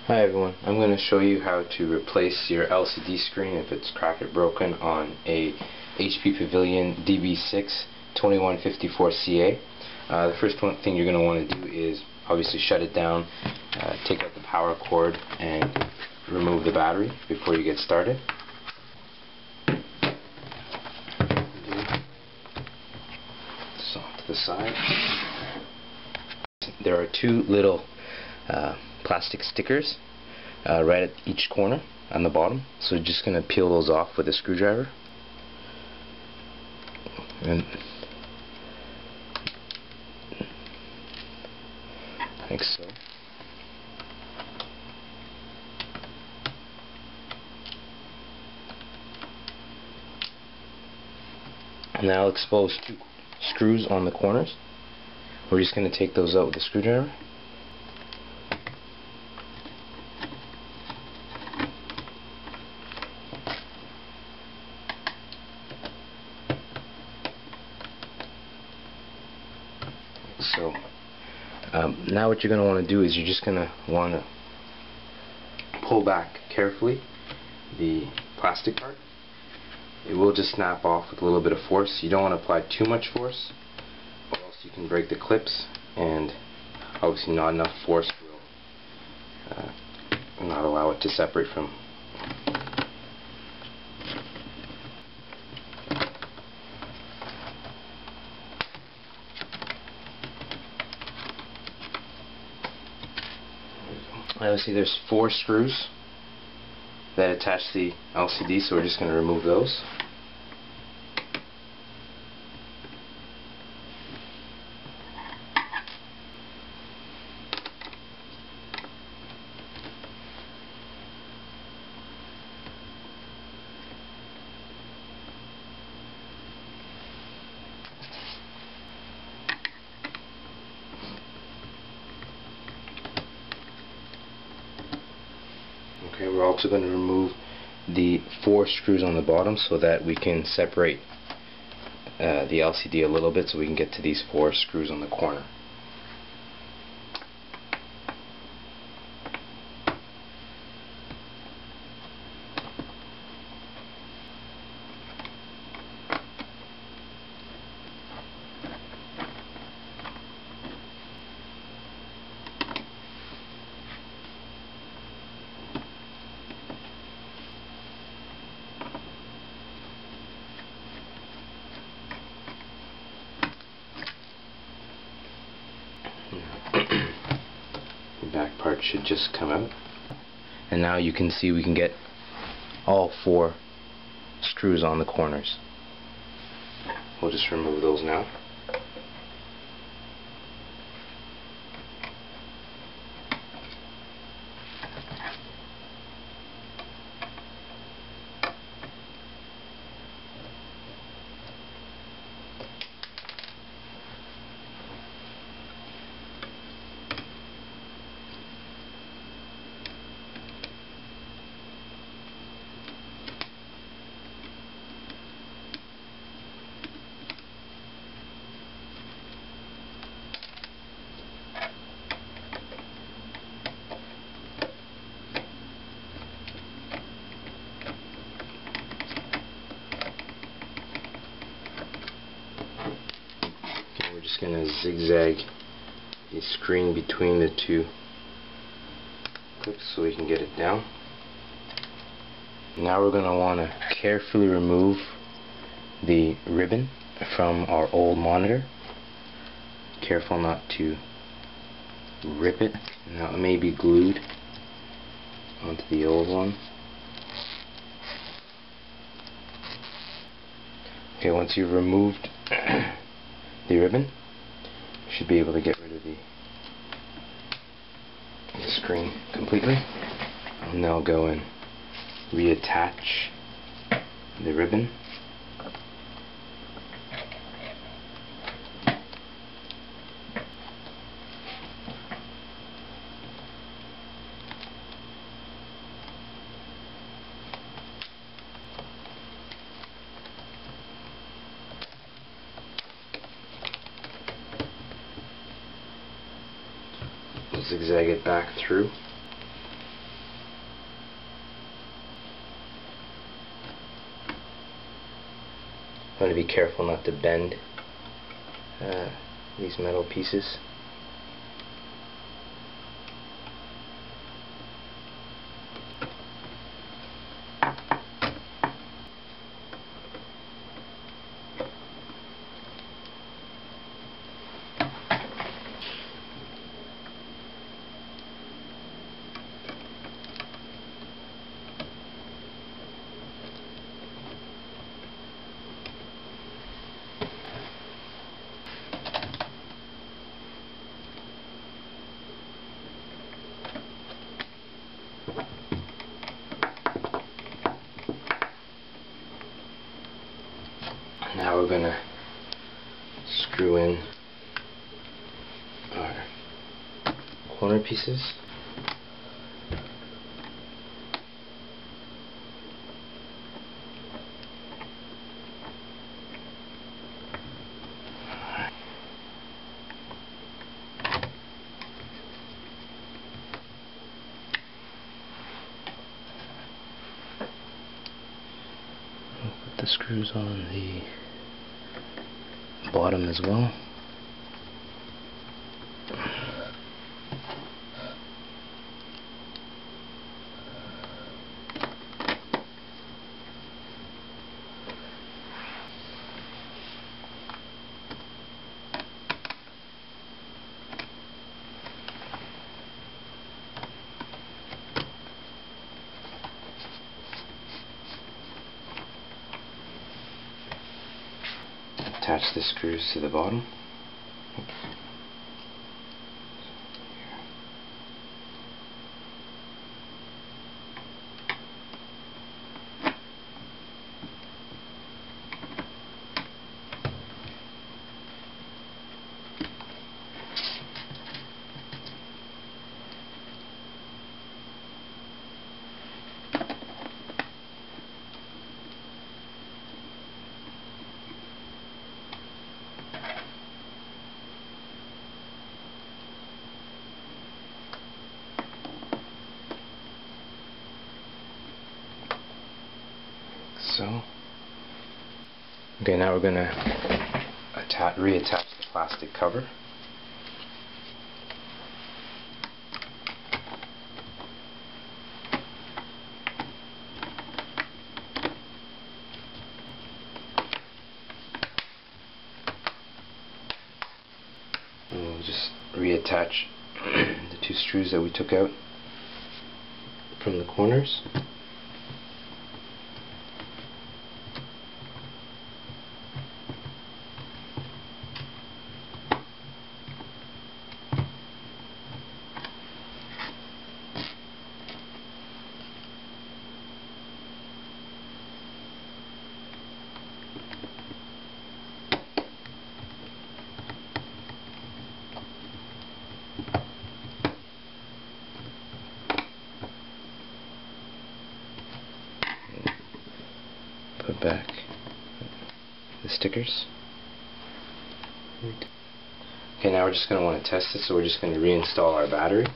Hi everyone, I'm going to show you how to replace your LCD screen if it's cracked or broken on a HP Pavillion DV6 2154CA. The first thing you're going to want to do is obviously shut it down, take out the power cord and remove the battery before you get started. So to the side, there are two little plastic stickers right at each corner on the bottom, so just going to peel those off with a screwdriver, and like so. And now I'll expose two screws on the corners. We're just going to take those out with a screwdriver. So now what you're going to want to do is you're just going to want to pull back carefully the plastic part. It will just snap off with a little bit of force. You don't want to apply too much force, or else you can break the clips, and obviously not enough force will not allow it to separate from. Obviously there's 4 screws that attach the LCD, so we're just going to remove those. Okay, we're also going to remove the 4 screws on the bottom so that we can separate the LCD a little bit, so we can get to these 4 screws on the corner. The back part should just come out, and now you can see we can get all 4 screws on the corners. We'll just remove those now. We're just going to zigzag the screen between the 2 clips so we can get it down. Now we're going to want to carefully remove the ribbon from our old monitor. Careful not to rip it. Now it may be glued onto the old one. Okay, once you've removed the ribbon, you should be able to get rid of the screen completely. And now go and reattach the ribbon. Zigzag it back through. want to be careful not to bend these metal pieces. Now we're going to screw in our corner pieces. We'll put the screws on the bottom as well. Attach the screws to the bottom. So, okay, now we're going to reattach the plastic cover. And we'll just reattach the two screws that we took out from the corners. Put back the stickers. Okay, now we're just going to want to test this, so we're just going to reinstall our battery.